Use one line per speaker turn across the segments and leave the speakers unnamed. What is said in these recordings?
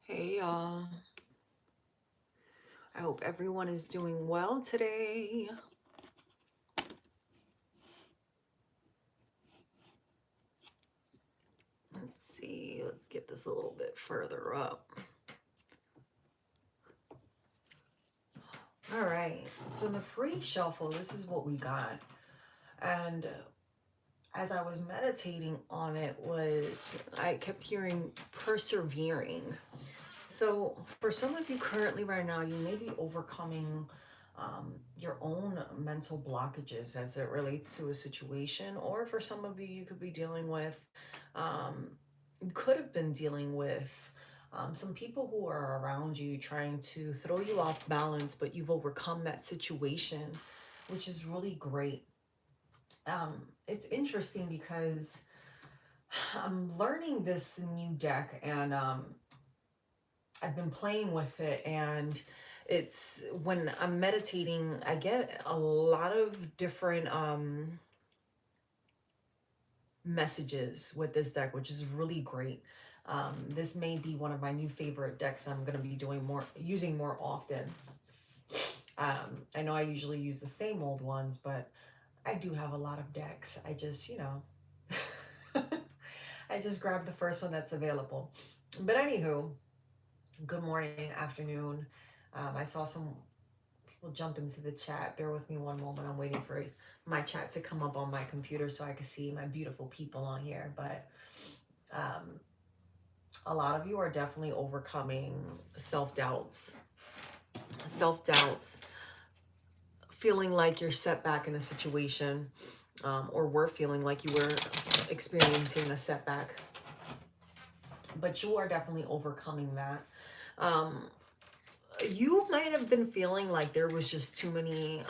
Hey y'all. I hope everyone is doing well today. Let's see, let's get this a little bit further up. All right, so the pre-shuffle, this is what we got. And as I was meditating on it, I kept hearing persevering. So for some of you currently right now, you may be overcoming your own mental blockages as it relates to a situation, or for some of you, you could be dealing with, um, could have been dealing with some people who are around you trying to throw you off balance, but you've overcome that situation, which is really great. It's interesting because I'm learning this new deck, and I've been playing with it, and it's when I'm meditating, I get a lot of different messages with this deck, which is really great. This may be one of my new favorite decks I'm going to be using more often. I know I usually use the same old ones, but I do have a lot of decks. I just, I just grab the first one that's available. But anywho, good morning, afternoon. I saw some people jump into the chat. Bear with me one moment. I'm waiting for my chat to come up on my computer so I can see my beautiful people on here. But um, a lot of you are definitely overcoming self-doubts. Self-doubts, feeling like you're set back in a situation, or were feeling like you were experiencing a setback. But you are definitely overcoming that. Um, you might have been feeling like there was just too many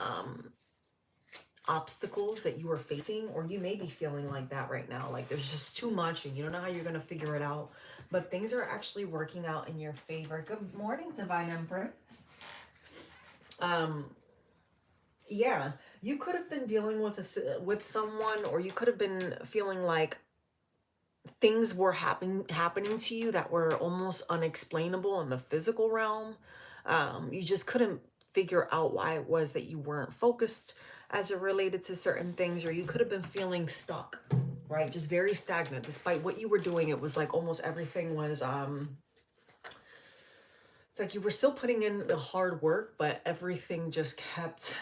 obstacles that you were facing, or you may be feeling like that right now, like there's just too much and you don't know how you're going to figure it out, but things are actually working out in your favor. Good morning, Divine Empress. um yeah, you could have been dealing with someone, or you could have been feeling like things were happening to you that were almost unexplainable in the physical realm. You just couldn't figure out why it was that you weren't focused as it related to certain things, or you could have been feeling stuck, right? Just very stagnant. Despite what you were doing, it was like almost everything was it's like you were still putting in the hard work, but everything kept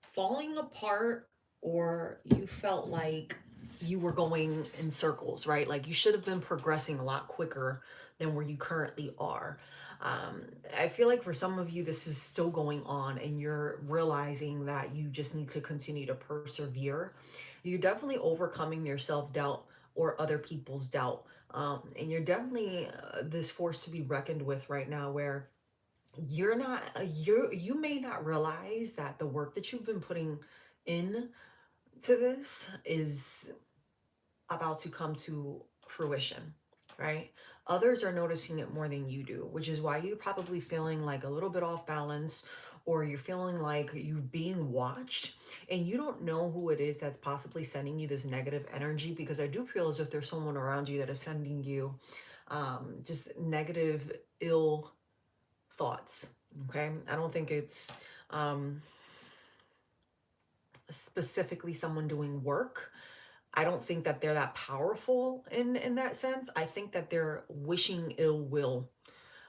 falling apart, or you felt like you were going in circles, right? Like you should have been progressing a lot quicker than where you currently are. I feel like for some of you, this is still going on, and you're realizing that you just need to continue to persevere. You're definitely overcoming your self doubt or other people's doubt. And you're definitely this force to be reckoned with right now, where you may not realize that the work that you've been putting in to this is about to come to fruition, right? Others are noticing it more than you do, which is why you're probably feeling like a little bit off balance, or you're feeling like you're being watched, and you don't know who it is that's possibly sending you this negative energy, because I do feel as if there's someone around you that is sending you just negative, ill thoughts. Okay, I don't think it's specifically someone doing work. I don't think that they're that powerful in that sense. I think that they're wishing ill will,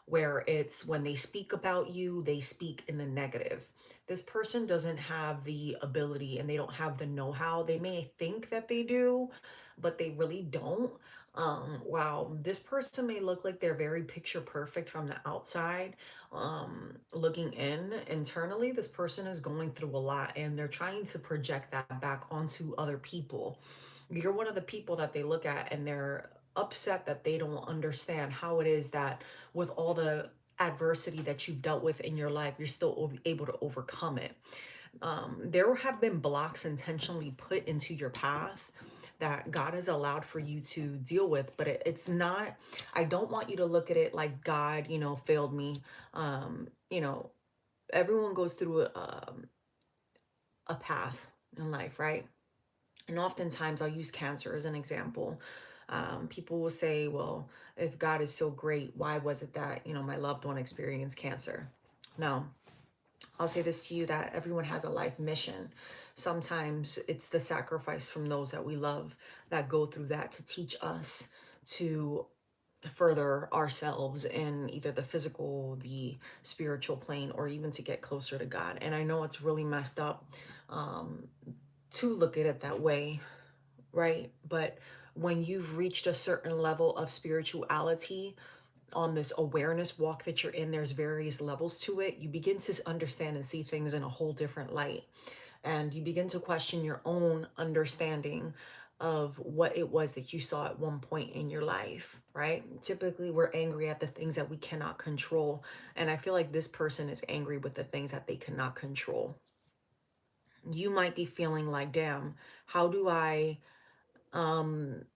where it's when they speak about you, they speak in the negative. This person doesn't have the ability, and they don't have the know-how. They may think that they do, but they really don't. Wow, this person may look like they're very picture perfect from the outside. Looking in internally, this person is going through a lot, and they're trying to project that back onto other people. You're one of the people that they look at, and they're upset that they don't understand how it is that with all the adversity that you've dealt with in your life, you're still able to overcome it. There have been blocks intentionally put into your path that God has allowed for you to deal with, but it's not, I don't want you to look at it like God, failed me. You know, everyone goes through a path in life, right? And oftentimes I'll use Cancer as an example. People will say, well, if God is so great, why was it that, my loved one experienced cancer? No, I'll say this to you, that everyone has a life mission. Sometimes it's the sacrifice from those that we love that go through that to teach us to further ourselves in either the physical, the spiritual plane, or even to get closer to God. And I know it's really messed up um, to look at it that way, right? But when you've reached a certain level of spirituality, on this awareness walk that you're in, there's various levels to it. You begin to understand and see things in a whole different light. And you begin to question your own understanding of what it was that you saw at one point in your life, right? Typically, we're angry at the things that we cannot control. And I feel like this person is angry with the things that they cannot control. You might be feeling like, damn, how do I um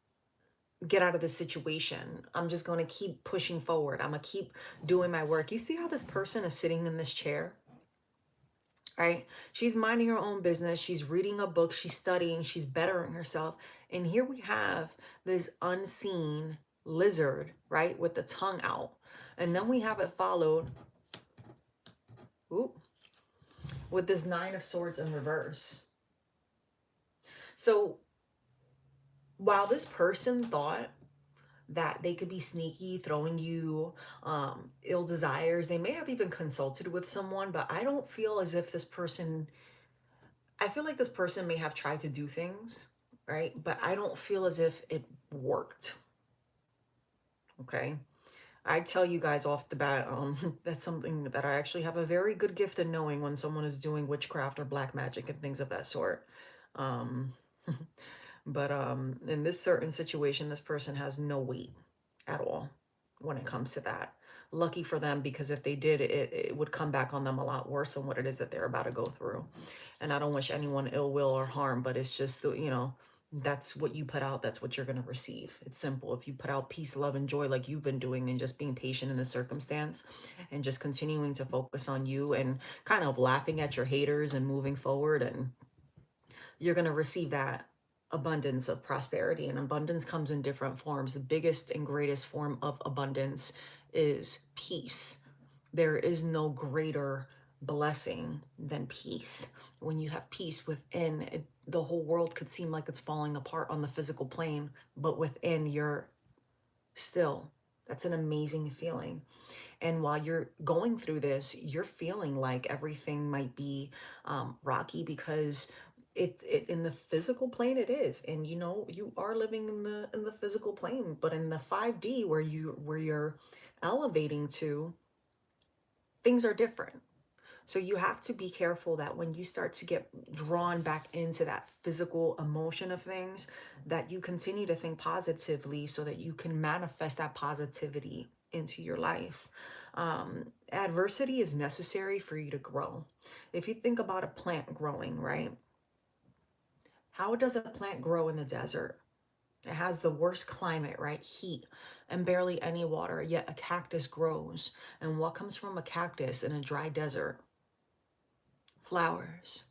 get out of this situation? I'm just going to keep pushing forward. I'm going to keep doing my work. You see how this person is sitting in this chair, right? She's minding her own business. She's reading a book. She's studying. She's bettering herself. And here we have this unseen lizard, right? With the tongue out. And then we have it followed, ooh, with this Nine of Swords in reverse. So while this person thought that they could be sneaky, throwing you ill desires, they may have even consulted with someone, but I don't feel as if this person, I feel like this person may have tried to do things, right? But I don't feel as if it worked. Okay. I tell you guys off the bat, that's something that I actually have a very good gift in knowing when someone is doing witchcraft or black magic and things of that sort. Um, but in this certain situation, this person has no weight at all when it comes to that. Lucky for them, because if they did, it would come back on them a lot worse than what it is that they're about to go through. And I don't wish anyone ill will or harm, but it's just, that's what you put out, that's what you're going to receive. It's simple. If you put out peace, love, and joy like you've been doing, and just being patient in the circumstance and just continuing to focus on you and kind of laughing at your haters and moving forward, and you're going to receive that abundance of prosperity. And abundance comes in different forms. The biggest and greatest form of abundance is peace. There is no greater blessing than peace. When you have peace within, the whole world could seem like it's falling apart on the physical plane, but within, you're still. That's an amazing feeling. And while you're going through this, you're feeling like everything might be rocky, because it in the physical plane it is. And you are living in the physical plane, but in the 5D where you're elevating to, things are different. So you have to be careful that when you start to get drawn back into that physical emotion of things, that you continue to think positively so that you can manifest that positivity into your life. Adversity is necessary for you to grow. If you think about a plant growing, right? How does a plant grow in the desert? It has the worst climate, right? Heat and barely any water, yet a cactus grows. And what comes from a cactus in a dry desert? Flowers.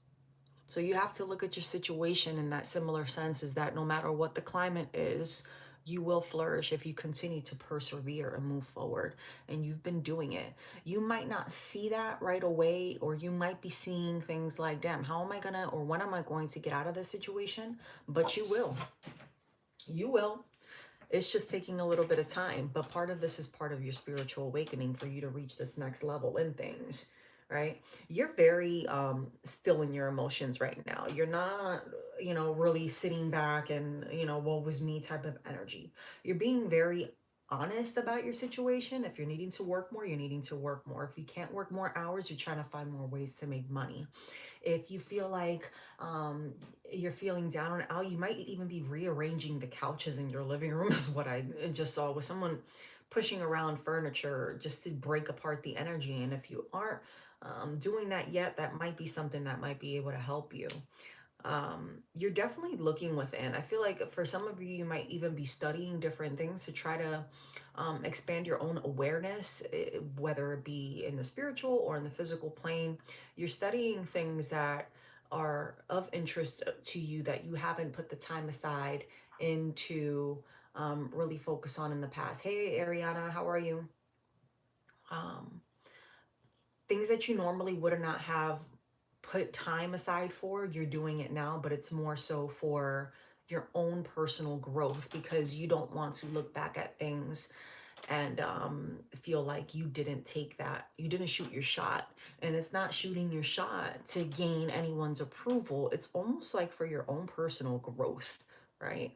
So you have to look at your situation in that similar sense, is that no matter what the climate is, you will flourish if you continue to persevere and move forward. And you've been doing it. You might not see that right away, or you might be seeing things like, damn, how am I gonna, or when am I going to get out of this situation? But you will. You will. It's just taking a little bit of time. But part of this is part of your spiritual awakening for you to reach this next level in things, right? You're very still in your emotions right now. You're not, really sitting back and, woe was me type of energy. You're being very honest about your situation. If you're needing to work more, you're needing to work more. If you can't work more hours, you're trying to find more ways to make money. If you feel like you're feeling down and out, you might even be rearranging the couches in your living room, is what I just saw, with someone pushing around furniture just to break apart the energy. And if you aren't doing that yet, that might be something that might be able to help you. You're definitely looking within. I feel like for some of you, you might even be studying different things to try to expand your own awareness, whether it be in the spiritual or in the physical plane. You're studying things that are of interest to you that you haven't put the time aside into really focus on in the past. Hey, Ariana, how are you? Um, Things that you normally would not have put time aside for, you're doing it now, but it's more so for your own personal growth because you don't want to look back at things and feel like you didn't shoot your shot. And it's not shooting your shot to gain anyone's approval. It's almost like for your own personal growth, right?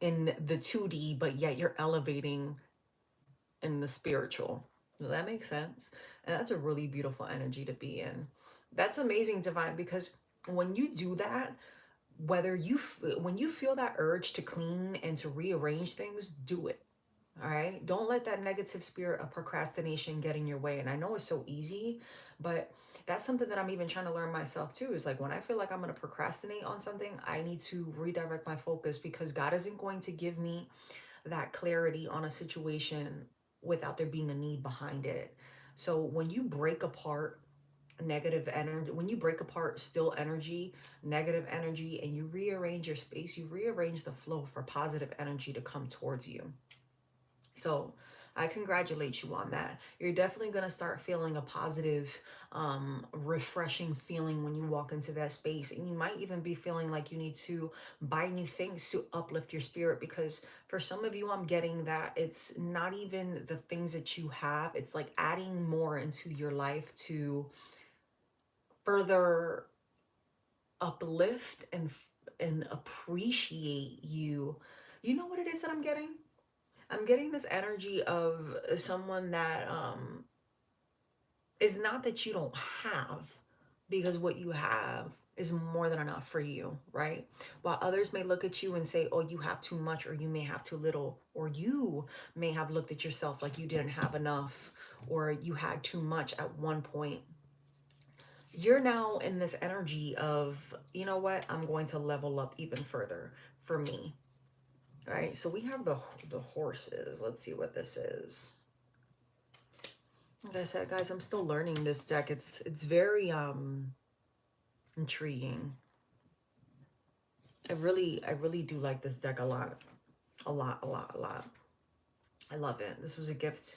In the 2D, but yet you're elevating in the spiritual. Does that make sense? And that's a really beautiful energy to be in. That's amazing, Divine, because when you do that, when you feel that urge to clean and to rearrange things, do it. All right. Don't let that negative spirit of procrastination get in your way. And I know it's so easy, but that's something that I'm even trying to learn myself too. Is like when I feel like I'm going to procrastinate on something, I need to redirect my focus because God isn't going to give me that clarity on a situation without there being a need behind it. So when you break apart negative energy, when you break apart still energy, negative energy, and you rearrange your space, you rearrange the flow for positive energy to come towards you. So I congratulate you on that. You're definitely going to start feeling a positive, refreshing feeling when you walk into that space. And you might even be feeling like you need to buy new things to uplift your spirit because for some of you, I'm getting that it's not even the things that you have. It's like adding more into your life to further uplift and appreciate you. You know what it is that I'm getting? I'm getting this energy of someone that is not that you don't have, because what you have is more than enough for you, right? While others may look at you and say, oh, you have too much, or you may have too little, or you may have looked at yourself like you didn't have enough, or you had too much at one point. You're now in this energy of, you know what, I'm going to level up even further for me. All right, so we have the horses. Let's see what this is. Like I said, guys, I'm still learning this deck. It's very intriguing. I really do like this deck a lot. A lot, a lot, a lot. I love it. This was a gift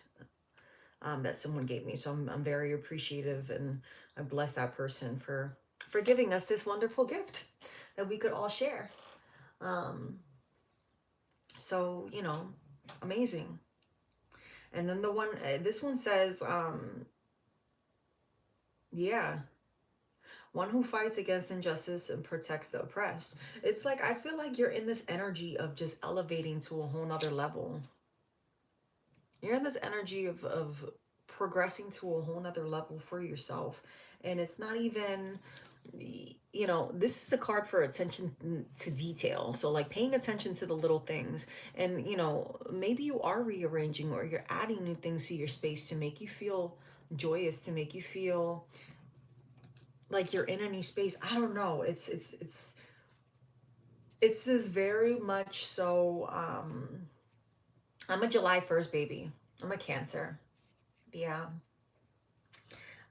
that someone gave me. So I'm very appreciative, and I bless that person for giving us this wonderful gift that we could all share. So, you know, amazing. And then the one, this one says, yeah, one who fights against injustice and protects the oppressed. It's like, I feel like you're in this energy of just elevating to a whole nother level. You're in this energy of progressing to a whole nother level for yourself. And it's not even, you know, this is the card for attention to detail. So like paying attention to the little things. And, you know, maybe you are rearranging or you're adding new things to your space to make you feel joyous, to make you feel like you're in a new space. I don't know. It's this very much so, I'm a July 1st baby. I'm a Cancer. Yeah.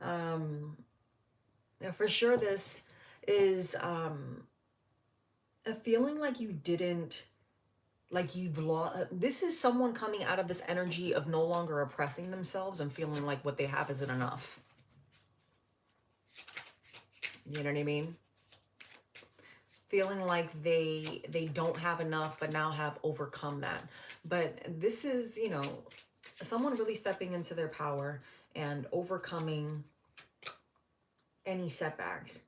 Um, for sure this is a feeling like you didn't, like you've lost. This is someone coming out of this energy of no longer oppressing themselves and feeling like what they have isn't enough. You know what I mean? Feeling like they don't have enough, but now have overcome that. But this is, you know, someone really stepping into their power and overcoming any setbacks.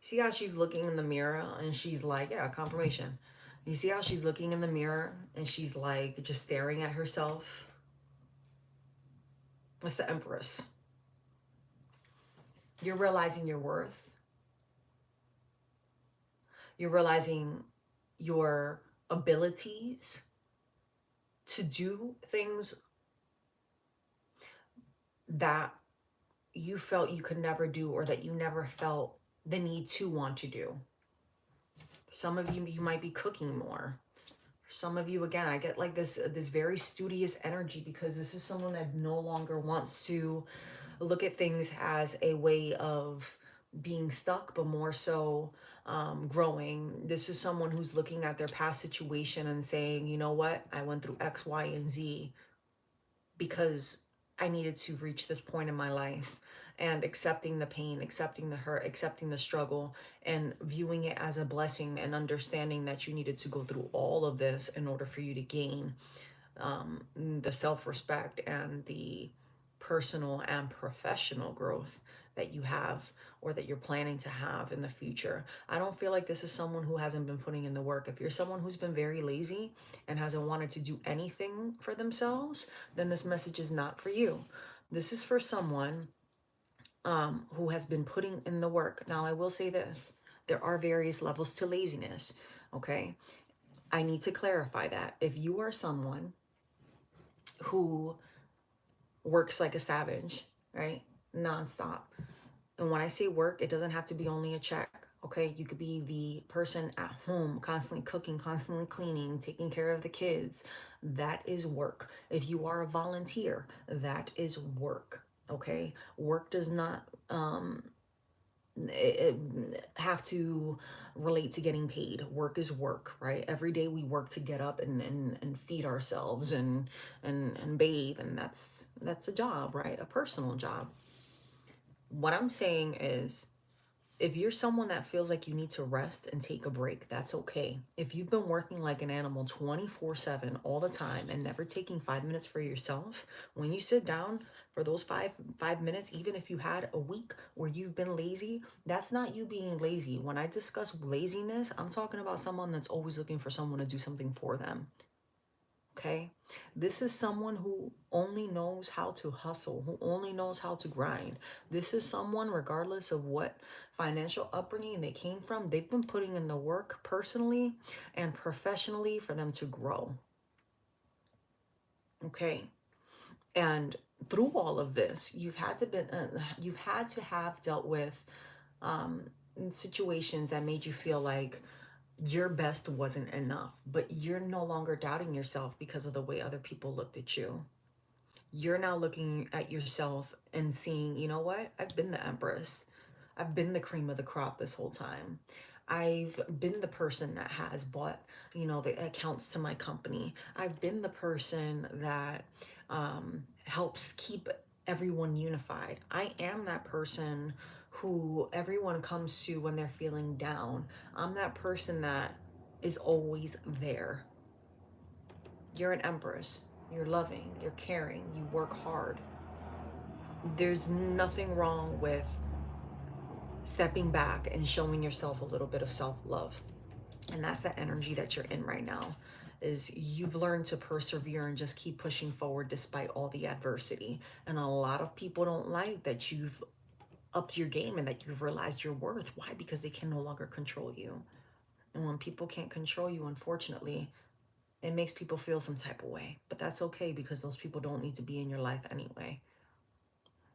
See how she's looking in the mirror and she's like, yeah, confirmation. You see how she's looking in the mirror and she's like just staring at herself? That's the Empress. You're realizing your worth. You're realizing your abilities to do things that you felt you could never do, or that you never felt the need to want to do. Some of you, you might be cooking more. For some of you, again, I get like this very studious energy because this is someone that no longer wants to look at things as a way of being stuck, but more so growing. This is someone who's looking at their past situation and saying, you know what, I went through X, Y, and Z because I needed to reach this point in my life, and accepting the pain, accepting the hurt, accepting the struggle, and viewing it as a blessing, and understanding that you needed to go through all of this in order for you to gain the self-respect and the personal and professional growth that you have, or that you're planning to have in the future. I don't feel like this is someone who hasn't been putting in the work. If you're someone who's been very lazy and hasn't wanted to do anything for themselves, then this message is not for you. This is for someone who has been putting in the work. Now, I will say this. There are various levels to laziness, okay? I need to clarify that. If you are someone who works like a savage, right? Nonstop. And when I say work, it doesn't have to be only a check. Okay, you could be the person at home, constantly cooking, constantly cleaning, taking care of the kids. That is work. If you are a volunteer, that is work. Okay, work does not have to relate to getting paid. Work is work, right? Every day we work to get up and feed ourselves and bathe, and that's a job, right? A personal job. What I'm saying is, if you're someone that feels like you need to rest and take a break, that's okay. If you've been working like an animal 24/7 all the time and never taking 5 minutes for yourself, when you sit down for those five minutes, even if you had a week where you've been lazy, that's not you being lazy. When I discuss laziness, I'm talking about someone that's always looking for someone to do something for them. Okay, this is someone who only knows how to hustle, who only knows how to grind. This is someone, regardless of what financial upbringing they came from, they've been putting in the work personally and professionally for them to grow. Okay, and through all of this, you've had to have dealt with situations that made you feel like your best wasn't enough, but you're no longer doubting yourself because of the way other people looked at you. You're now looking at yourself and seeing, you know what? I've been the empress. I've been the cream of the crop this whole time. I've been the person that has bought, the accounts to my company. I've been the person that helps keep everyone unified. I am that person who everyone comes to when they're feeling down. I'm that person that is always there. You're an empress. You're loving. You're caring. You work hard. There's nothing wrong with stepping back and showing yourself a little bit of self-love. And that's the energy that you're in right now. Is you've learned to persevere and just keep pushing forward despite all the adversity. And a lot of people don't like that you've upped your game and that you've realized your worth. Why? Because they can no longer control you. And when people can't control you, unfortunately, it makes people feel some type of way. But that's okay, because those people don't need to be in your life anyway.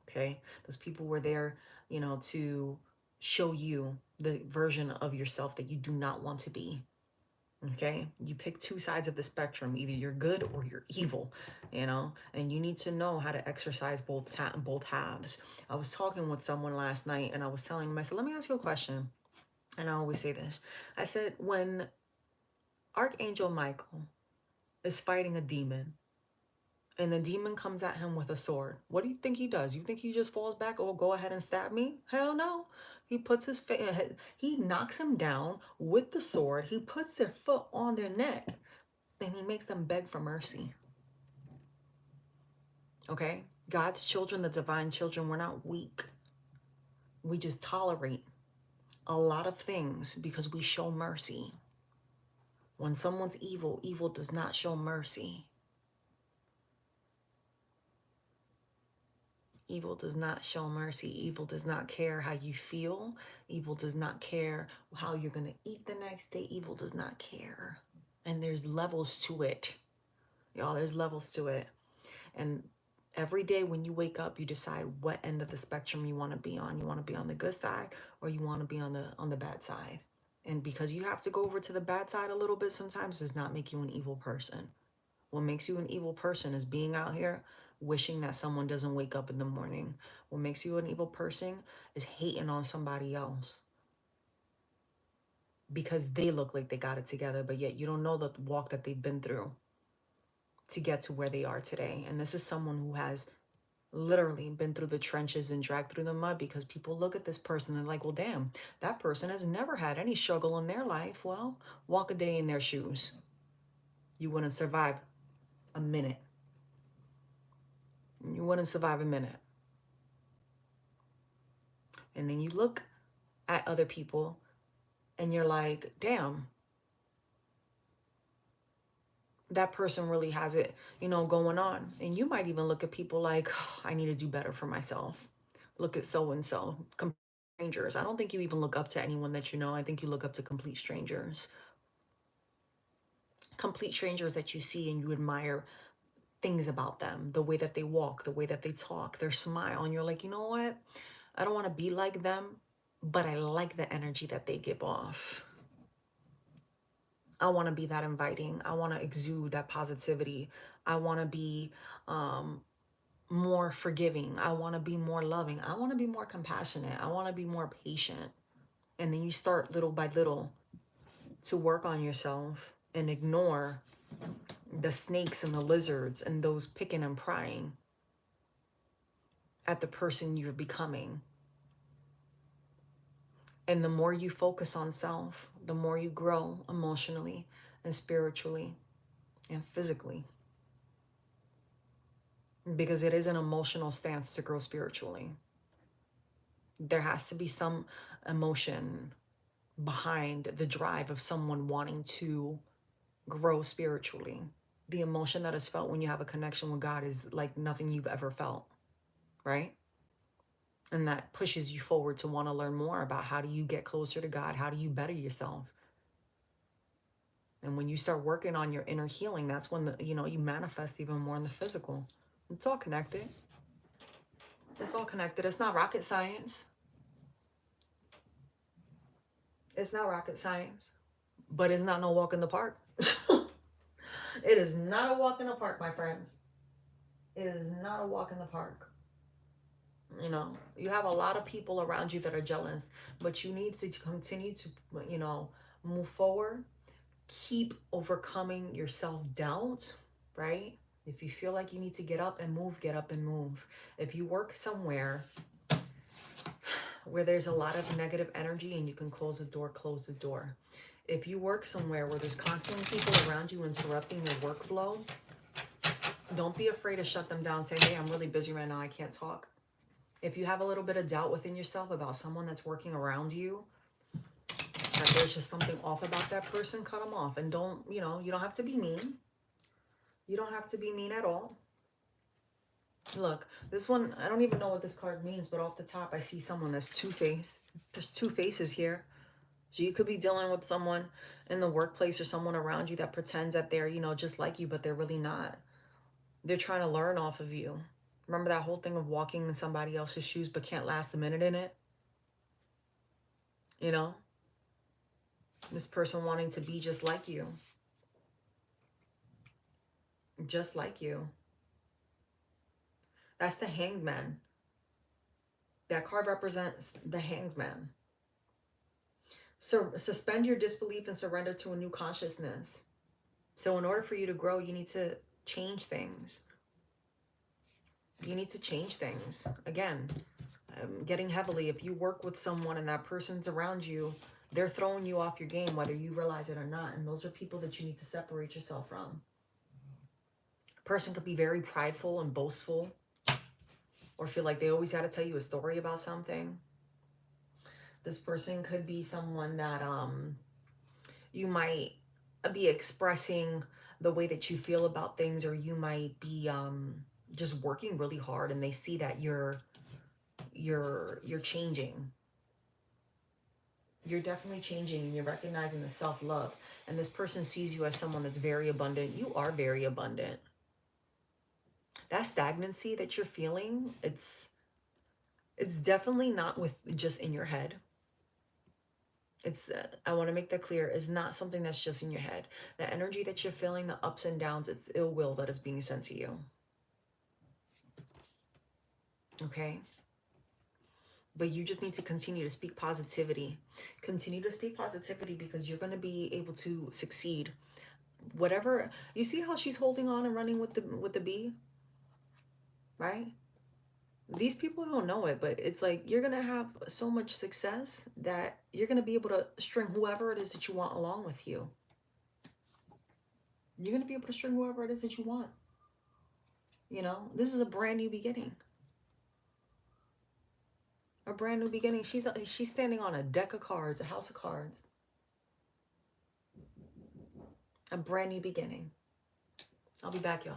Okay? Those people were there, to show you the version of yourself that you do not want to be. Okay? You pick two sides of the spectrum. Either you're good or you're evil, and you need to know how to exercise both halves. I was talking with someone last night, and I was telling him, I said, let me ask you a question. And I always say this. I said, when Archangel Michael is fighting a demon, and the demon comes at him with a sword, what do you think he does? You think he just falls back, oh, go ahead and stab me? Hell no. He puts he knocks him down with the sword. He puts their foot on their neck, and he makes them beg for mercy. Okay? God's children, the divine children, we're not weak. We just tolerate a lot of things because we show mercy. When someone's evil, evil does not show mercy. Evil does not show mercy. Evil does not care how you feel. Evil does not care how you're going to eat the next day. Evil does not care. And there's levels to it. Y'all, there's levels to it. And every day when you wake up, you decide what end of the spectrum you want to be on. You want to be on the good side, or you want to be on the bad side. And because you have to go over to the bad side a little bit sometimes does not make you an evil person. What makes you an evil person is being out here wishing that someone doesn't wake up in the morning. What makes you an evil person is hating on somebody else. because they look like they got it together, but yet you don't know the walk that they've been through to get to where they are today. And this is someone who has literally been through the trenches and dragged through the mud, because people look at this person and like, well, damn, that person has never had any struggle in their life. Well, walk a day in their shoes. You wouldn't survive a minute. You wouldn't survive a minute. And then you look at other people and you're like, damn, that person really has it, going on. And you might even look at people like, oh, I need to do better for myself. Look at so and so. Strangers. I don't think you even look up to anyone that you know. I think you look up to complete strangers. Complete strangers that you see and you admire things about them, the way that they walk, the way that they talk, their smile. And you're like, you know what? I don't want to be like them, but I like the energy that they give off. I want to be that inviting. I want to exude that positivity. I want to be more forgiving. I want to be more loving. I want to be more compassionate. I want to be more patient. And then you start little by little to work on yourself and ignore the snakes and the lizards and those picking and prying at the person you're becoming. And the more you focus on self, the more you grow emotionally and spiritually and physically. Because it is an emotional stance to grow spiritually. There has to be some emotion behind the drive of someone wanting to grow spiritually. The emotion that is felt when you have a connection with God is like nothing you've ever felt, right? And that pushes you forward to want to learn more about how do you get closer to God? How do you better yourself? And when you start working on your inner healing, that's when you manifest even more in the physical. It's all connected. It's all connected. It's not rocket science. It's not rocket science, but it's not no walk in the park. It is not a walk in the park, my friends. It is not a walk in the park. You have a lot of people around you that are jealous, but you need to continue to, move forward. Keep overcoming your self-doubt, right? If you feel like you need to get up and move, get up and move. If you work somewhere where there's a lot of negative energy and you can close the door, close the door. If you work somewhere where there's constantly people around you interrupting your workflow, don't be afraid to shut them down. Say, hey, I'm really busy right now. I can't talk. If you have a little bit of doubt within yourself about someone that's working around you, that there's just something off about that person, cut them off. And you don't have to be mean. You don't have to be mean at all. Look, this one, I don't even know what this card means, but off the top, I see someone that's two-faced. There's two faces here. So you could be dealing with someone in the workplace or someone around you that pretends that they're, just like you, but they're really not. They're trying to learn off of you. Remember that whole thing of walking in somebody else's shoes but can't last a minute in it? This person wanting to be just like you. Just like you. That's the Hanged Man. That card represents the Hanged Man. So suspend your disbelief and surrender to a new consciousness. So in order for you to grow, you need to change things. You need to change things. Again, getting heavily. If you work with someone and that person's around you, they're throwing you off your game, whether you realize it or not. And those are people that you need to separate yourself from. A person could be very prideful and boastful, or feel like they always got to tell you a story about something. This person could be someone that you might be expressing the way that you feel about things, or you might be just working really hard and they see that you're changing. You're definitely changing and you're recognizing the self-love. And this person sees you as someone that's very abundant. You are very abundant. That stagnancy that you're feeling, it's definitely not with just in your head. It's I want to make that clear, is not something that's just in your head. The energy that you're feeling, the ups and downs, it's ill will that is being sent to you. Okay? But you just need to continue to speak positivity. Continue to speak positivity, because you're going to be able to succeed. Whatever, you see how she's holding on and running with the bee, right? These people don't know it, but it's like you're going to have so much success that you're going to be able to string whoever it is that you want along with you. You're going to be able to string whoever it is that you want. You know, this is a brand new beginning. A brand new beginning. She's standing on a deck of cards, a house of cards. A brand new beginning. I'll be back, y'all.